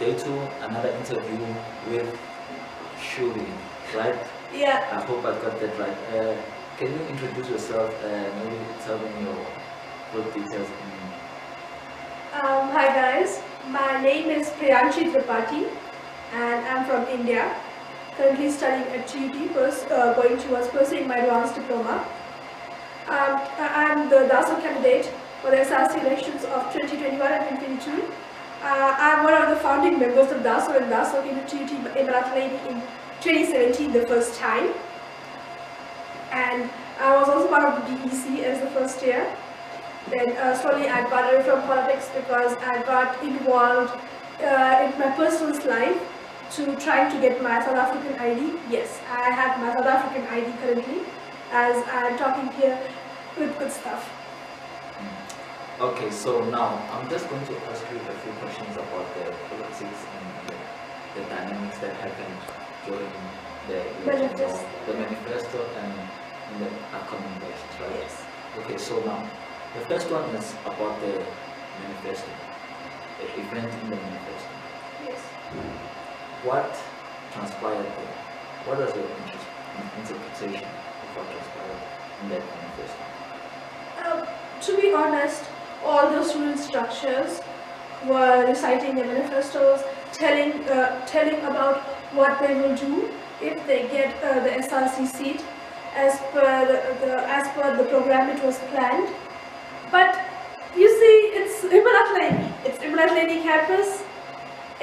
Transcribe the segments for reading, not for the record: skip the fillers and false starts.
day 2, another interview with Shuli, right? Yeah. I hope I got that right. Can you introduce yourself and maybe tell me your full details? Hi guys, my name is Priyanshi Tripathi and I'm from India. Currently studying at TUT, going towards pursuing my advanced diploma. I'm the DASO candidate for the SRC elections of 2021 and 2022. I'm one of the founding members of DASO, and DASO came to TUT Emirati in 2017 the first time. And I was also part of the DEC as the first year. Then slowly I got away from politics because I got involved in my personal life to trying to get my South African ID. Yes, I have my South African ID currently as I'm talking here with Gustav. Okay, so now I'm just going to ask you a few questions about the politics and the dynamics that happened during the election, the manifesto and in the upcoming elections, right? Yes. Okay, so now the first one is about the manifesto, the event in the manifesto. Yes. What transpired there? What is your interpretation of what transpired in that manifesto? To be honest, all the student structures were reciting their manifestos, telling about what they will do if they get the SRC seat as per the program it was planned. But you see, it's Immaratleni campus.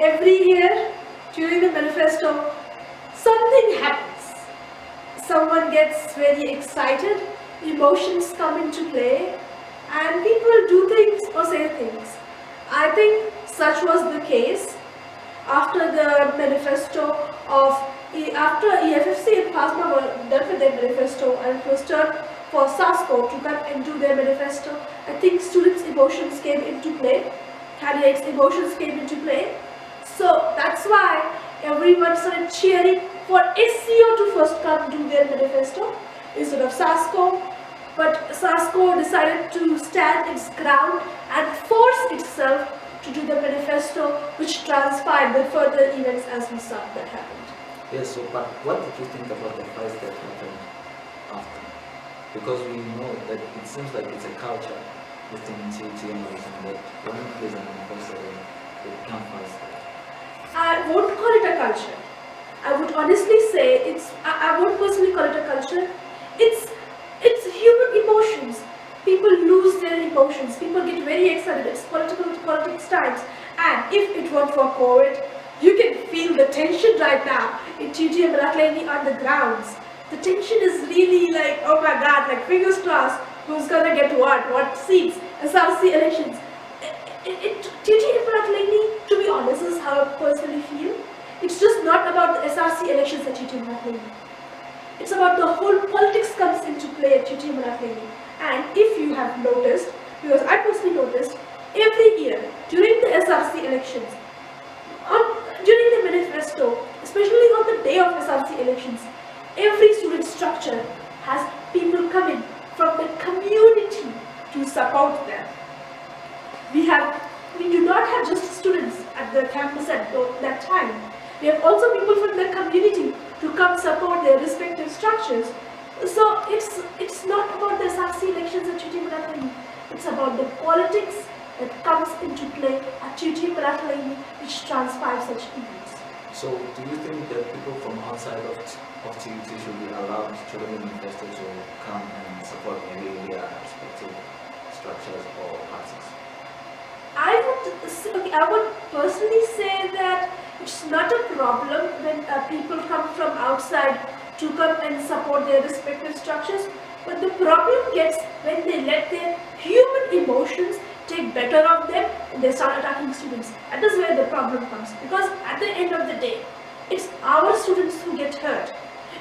Every year during the manifesto, something happens. Someone gets very excited, emotions come into play, and people do things or say things. I think such was the case after the manifesto after EFFC and PASMA were done with their manifesto and it was turned for SASCO to come and do their manifesto. I think students' emotions came into play, candidates' emotions came into play. So that's why everyone started cheering for SCO to first come do their manifesto instead of SASCO. But SASCO decided to stand its ground and force itself to do the manifesto, which transpired the further events as we saw that happened. Yes, so but what did you think about the fights that happened after? Because we know that it seems like it's a culture within TMRism that when there's a manifesto, they become fights. I won't call it a culture. I would honestly say I won't personally call it a culture. It's human emotions. People lose their emotions. People get very excited. It's politics times. And if it weren't for COVID, you can feel the tension right now in TUT Emirati on the grounds. The tension is really like, oh my God, like fingers crossed, who's gonna get what seats, SRC elections. TUT Emirati, to be honest, this is how I personally feel. It's just not about the SRC elections at TUT Emirati. It's about the whole politics comes into play at TUT Emirati. And if you have noticed, because I personally noticed, every year during the SRC elections, during the manifesto, especially on the day of SRC elections, every student structure has people coming from the community to support them. We do not have just students at the campus at that time. We have also people from the community to come support their respective structures. So it's not about the SRC elections at TUT Emirati. It's about the politics that comes into play at TUT Emirati, which transpires such events. So do you think that people from outside of TUT should be allowed during the manifesto to come and support maybe their respective structures or parties? I would personally say that it's not a problem when people come from outside to come and support their respective structures, but the problem gets when they let their human emotions take better of them and they start attacking students. That is where the problem comes, because at the end of the day, it's our students who get hurt.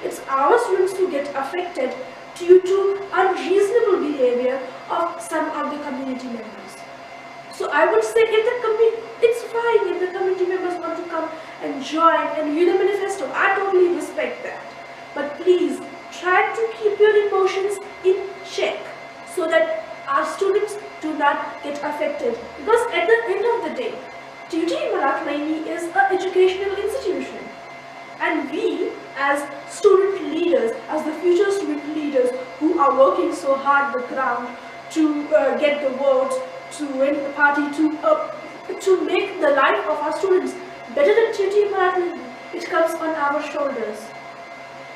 It's our students who get affected due to unreasonable behavior of some of the community members. So I would say it's fine if the community members want to come and join and view the manifesto. I totally respect that. But please try to keep your emotions in check so that our students do not get affected. Because at the end of the day, TUT Marathlaini is an educational institution, and we as student leaders, as the future student leaders who are working so hard on the ground to get the votes, to win the party, to make the life of our students better than TUT Marathlaini, it comes on our shoulders.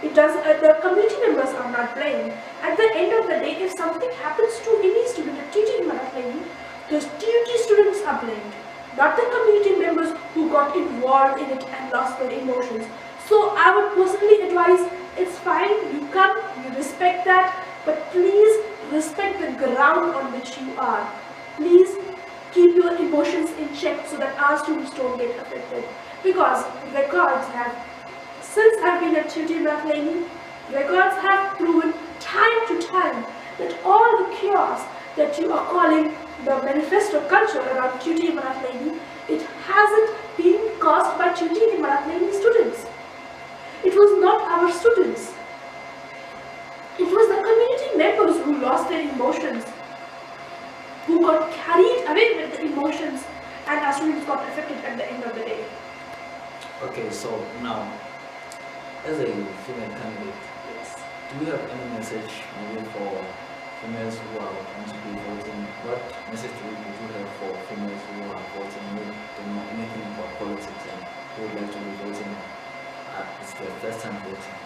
It does. The community members are not blamed. At the end of the day, if something happens to any student at TUT Marathlaini, the TUT students are blamed, not the community members who got involved in it and lost their emotions. So I would personally advise, it's fine, you come, you respect that, but please respect the ground on which you are. Please keep your emotions in check so that our students don't get affected. Because records have, since I've been at TUT Marathlaini, records have proven time to time that all the chaos that you are calling the manifesto culture around TUT Marathlaini, it hasn't been caused by TUT Marathlaini students. It was not our students. It was the community members who lost their emotions, who got carried away with the emotions, and our students got affected at the end of the day. Okay, so now, as a female candidate, Yes. do you have any message maybe for females who are going to be voting? What message would you have for females who are voting, who don't know anything about politics and who would like to be voting? It's their first time voting.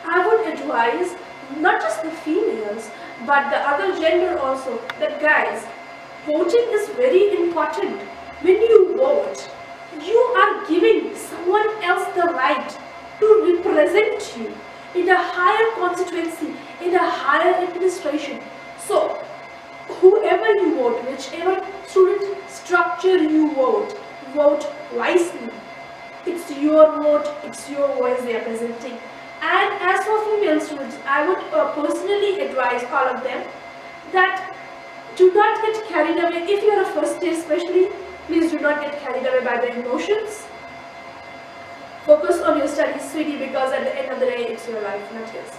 I would advise not just the females, but the other gender also, that guys, voting is very important. When you vote, you are giving someone else the right to represent you in a higher constituency, in a higher administration. So, whoever you vote, whichever student structure you vote, vote wisely. It's your vote, it's your voice they are presenting. And as for female students, I would personally advise all of them that do not get carried away. If you are a first year especially, please do not get carried away by the emotions. Focus on your studies, sweetie, because at the end of the day, it's your life, not yours.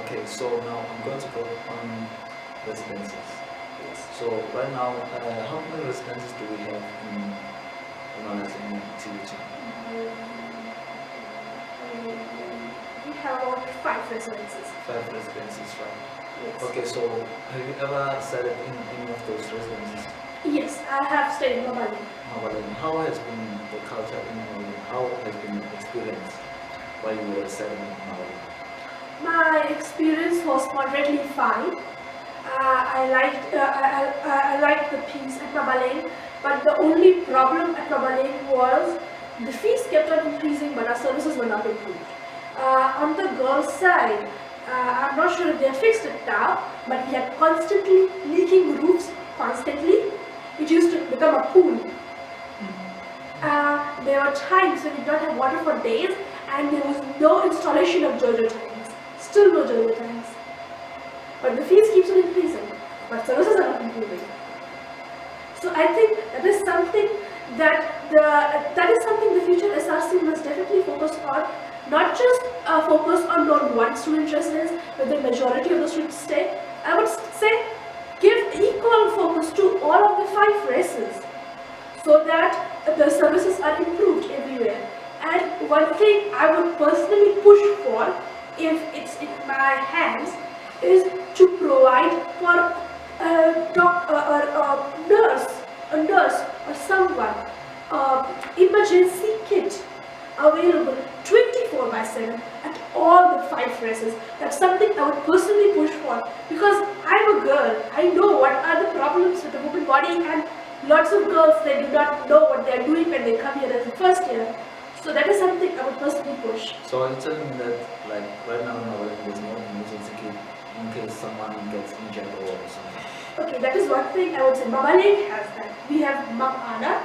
Okay, so now I'm going to go on residences. Yes. So right now, how many residences do we have in TUT? We have about 5 residences. 5 residences, right? Yes. Okay, so have you ever studied in any of those residences? Yes, I have studied Mobile. How has been the culture in Mali? How has been the experience while you were studying in Mali? My experience was moderately fine. I liked the peace at Mabalain, but the only problem at Mabalain was the fees kept on increasing, but our services were not improved. On the girls' side, I'm not sure if they have fixed it now, but we had constantly leaking roofs, constantly. It used to become a pool. There were times when we did not have water for days, and there was no installation of JoJo tanks. Still no JoJo tanks. But the fees keeps on increasing, but services are not improving. So I think that is something the future SRC must definitely focus on. Not just focus on non-one student residence, where the majority of the students stay. I would say give equal focus to all of the 5 races, so that the services are improved everywhere. And one thing I would personally push for, if it's in my hands, is to provide for a nurse or someone, emergency kit available 24/7 at all the 5 races. That's something I would personally push for, because I'm a girl. I know what are the problems with the woman body, and lots of girls, they do not know what they are doing when they come here as a first year. So that is something I would personally push. So are you telling me that, like, right now in there's no emergency kit in case someone gets injured or something? Okay, that is one thing I would say. Mabaleng has that. We have Mam Anna,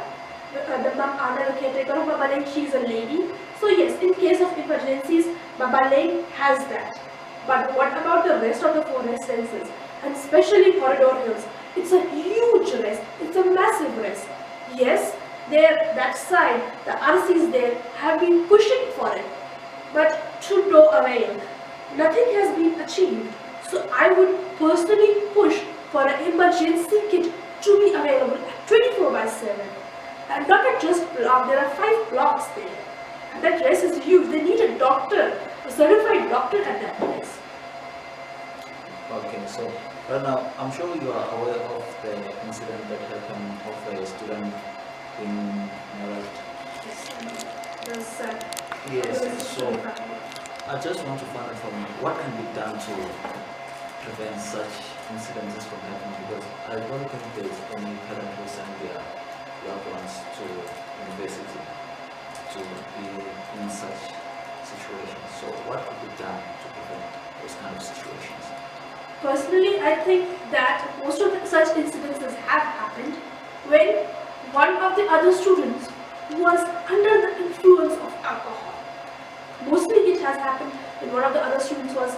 the Mam Anna, the caretaker of Mabaleng, she's a lady. So yes, in case of emergencies, Mabaleng has that. But what about the rest of the 4 residences? And especially Corridor Hills. It's a huge rest. It's a massive rest. Yes, there, that side, the RCs there have been pushing for it, but to no avail. Nothing has been achieved. So I would personally push for an emergency kit to be available 24/7. And not a just block, there are 5 blocks there. And that rest is huge. They need a doctor, a certified doctor at that place. Okay, so right now, I'm sure you are aware of the incident that happened of a student in Marat. Yes, so I just want to find out from you, what can be done to prevent such incidences from happening? Because I don't think there's any parent who send their loved ones to university to be in such situations. So what could be done to prevent those kind of situations? Personally, I think that most of such incidences have happened when one of the other students was under the influence of alcohol. Mostly it has happened when one of the other students was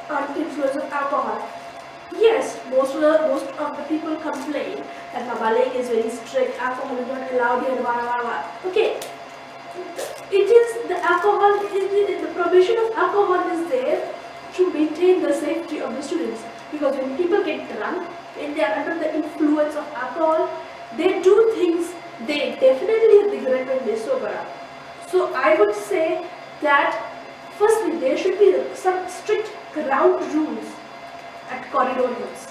under the influence of alcohol. Yes, most of the people complain that Nabalek is very strict, alcohol is not allowed here, blah, blah, blah. Okay, it is the alcohol, the provision of alcohol is there to maintain the safety of the students. Because when people get drunk, when they are under the influence of alcohol, they do things they definitely regret when they sober up. So I would say that firstly there should be some strict ground rules at corridor hills.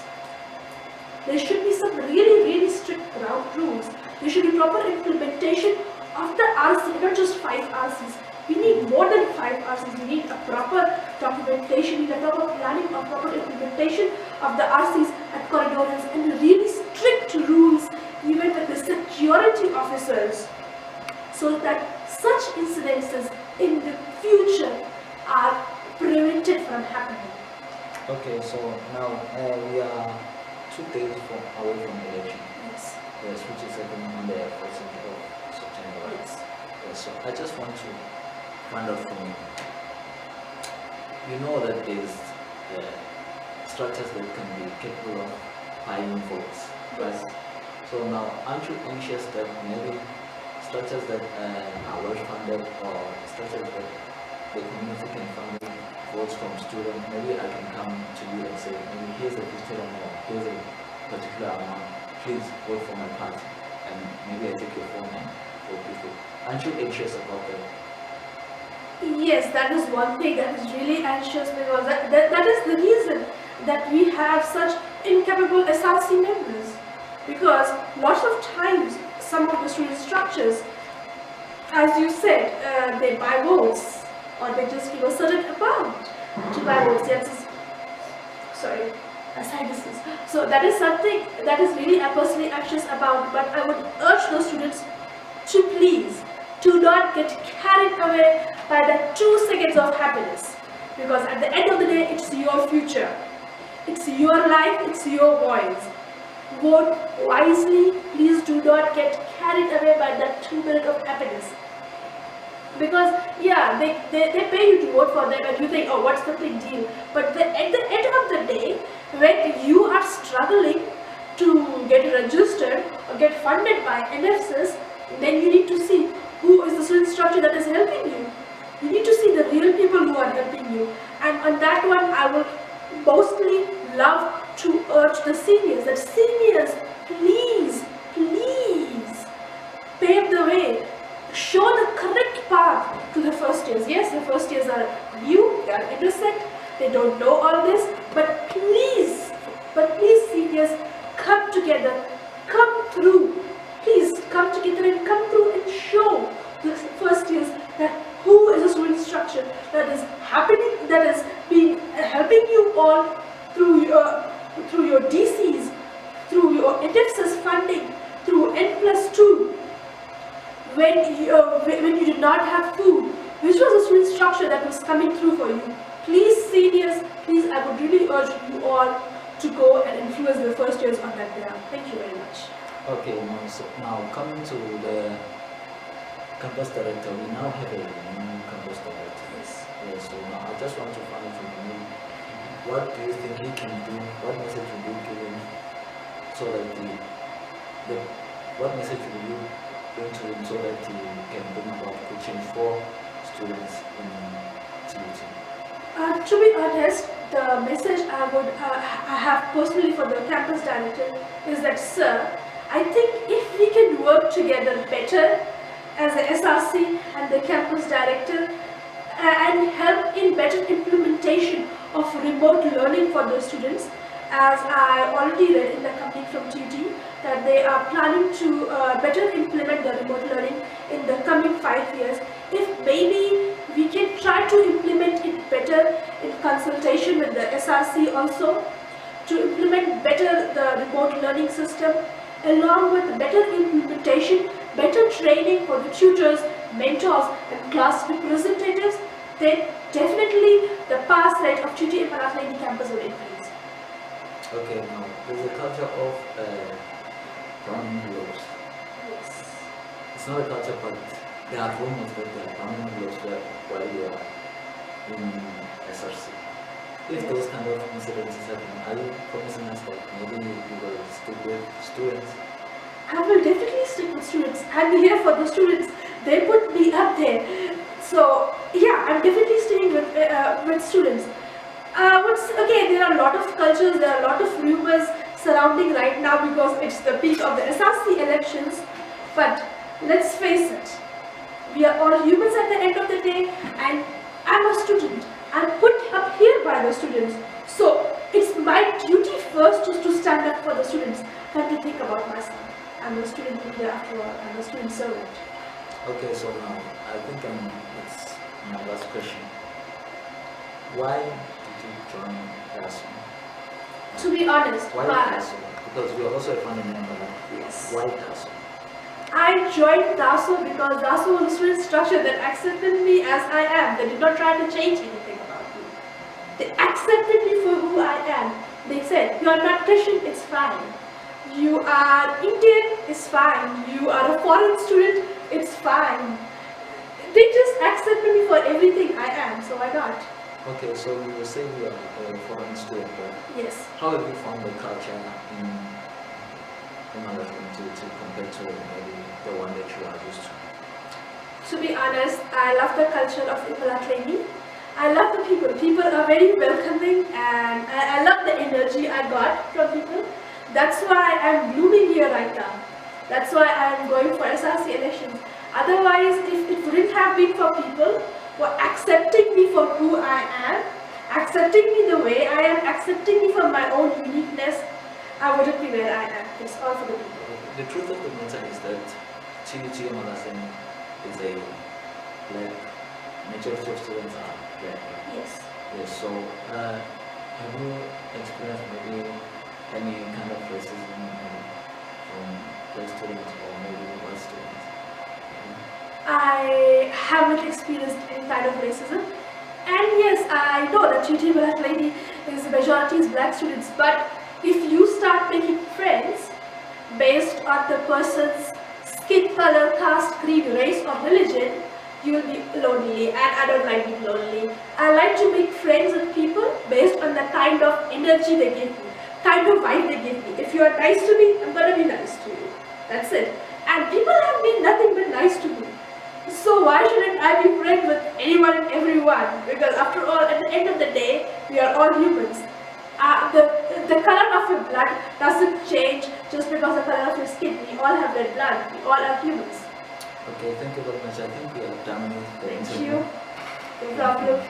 There should be some really strict ground rules. There should be proper implementation of the RC, not just 5 RCs. We need more than 5 RCs. We need a proper documentation, we need a proper planning, a proper implementation of the RCs at corridor hills, and really strict rules even with the security officers, so that such incidences in the future are prevented from happening. Okay, so now we are 2 days away from the election. Yes. Yes, which is happening on the 14th of September. Yes. Yes, so I just want to find out from you. You know that there's structures that can be capable of buying votes, right? So now, aren't you anxious that maybe structures that are well funded, or structures that the community can fund votes from students, maybe I can come to you and say, maybe here's a particular amount, here's a particular amount, please vote for my party, and maybe I take your phone and vote with it. Aren't you anxious about that? Yes, that is one thing that is really anxious, because that is the reason that we have such incapable SRC members. Because lots of times some of the student structures, as you said, they buy votes, or they just give a certain amount to buy votes. Yes, sorry, aside this is. So that is something that is really I'm personally anxious about, but I would urge those students to please do not get carried away by the 2 seconds of happiness, because at the end of the day it's your future, it's your life, it's your voice. Vote wisely. Please do not get carried away by that 2 minutes of happiness. Because yeah, they pay you to vote for them, and you think, oh, what's the big deal? But at the end of the day, when you are struggling to get registered or get funded by NFSs, then you need to see who is the student structure that is helping you. You need to see the real people who are helping you. And on that one, I would mostly love to urge the seniors that seniors, please pave the way, show the correct path to the first years. Yes, the first years are new, they are innocent, they don't know all this, but please seniors, come together, come through, please come together and come through and show the first years that who is a student structure that is happening, that is being helping you all through your DCs, through your NFSS funding, through N+2, when you did not have food, which was a student structure that was coming through for you. Please seniors, please, I would really urge you all to go and influence the first years on that ground. Thank you very much. Okay, now coming to the campus director, we now have a new campus director. Yes. Yes, so now I just want to find out from you, what do you think he can do? What message will you give him, so that what message will you bring to him so that he can bring about good change for students in TUT? To be honest, the message I would I have personally for the campus director is that, sir, I think if if we can work together better as the SRC and the campus director and help in better implementation of remote learning for the students, as I already read in the company from TUT that they are planning to better implement the remote learning in the coming 5 years. If maybe we can try to implement it better in consultation with the SRC also, to implement better the remote learning system, along with better implementation, better training for the tutors, mentors and class representatives, then definitely the pass rate of TUT Impalat campus will increase. Okay, now there's a culture of running gloves. Yes. It's not a culture, but there are rumors that there are running gloves while you are in SRC. If those kind of incidents happen, are you promising us that maybe you will stick with students? I will definitely stick with students. I'm here for the students. They put me up there. So yeah, I'm definitely staying with students. Again, there are a lot of cultures, there are a lot of rumors surrounding right now because it's the peak of the SRC elections. But let's face it, we are all humans at the end of the day, and I'm a student. I'm put up here by the students. So it's my duty first to stand up for the students, not to think about myself. I'm a student leader after all, I'm a student servant. Okay, so now I think it's my last question. Why did you join DASO? To be honest, Why DASO? Because we are also a family member. Yes. Why DASO? I joined DASO because DASO was a student structure that accepted me as I am. They did not try to change anything about me. They accepted me for who I am. They said, you are not Christian, it's fine. You are Indian, it's fine. You are a foreign student, it's fine. They just accepted me for everything I am, so why not? Okay, so you were saying you are a foreign student, right? Yes. How have you found the culture in Malawi to compare to maybe the one that you are used to? To be honest, I love the culture of Impalat. I love the people. People are very welcoming, and I love the energy I got from people. That's why I'm blooming here right now. That's why I'm going for SRC elections. Otherwise, if it wouldn't have been for people who are accepting me for who I am, accepting me the way I am, accepting me for my own uniqueness, I wouldn't be where I am. It's all for the people. The truth of the matter is that TUT Malawi is a black, majority of students are black. Yes. Yes, so have you experienced maybe any kind of racism from black students or maybe white students? I haven't experienced any kind of racism. And yes, I know that TUT Malawi is the majority is black students, but if you start making friends based on the person's skin color, caste, creed, race or religion, you will be lonely, and I don't like being lonely. I like to make friends with people based on the kind of energy they give me, kind of vibe they give me. If you are nice to me, I'm gonna be nice to you. That's it. And people have been nothing but nice to me. So why shouldn't I be friends with anyone and everyone? Because after all, at the end of the day, we are all humans. The color of your blood doesn't change just because the color of your skin. We all have red blood. We all are humans. Okay, thank you very much. I think we are done with the interview. Thank you. No problem.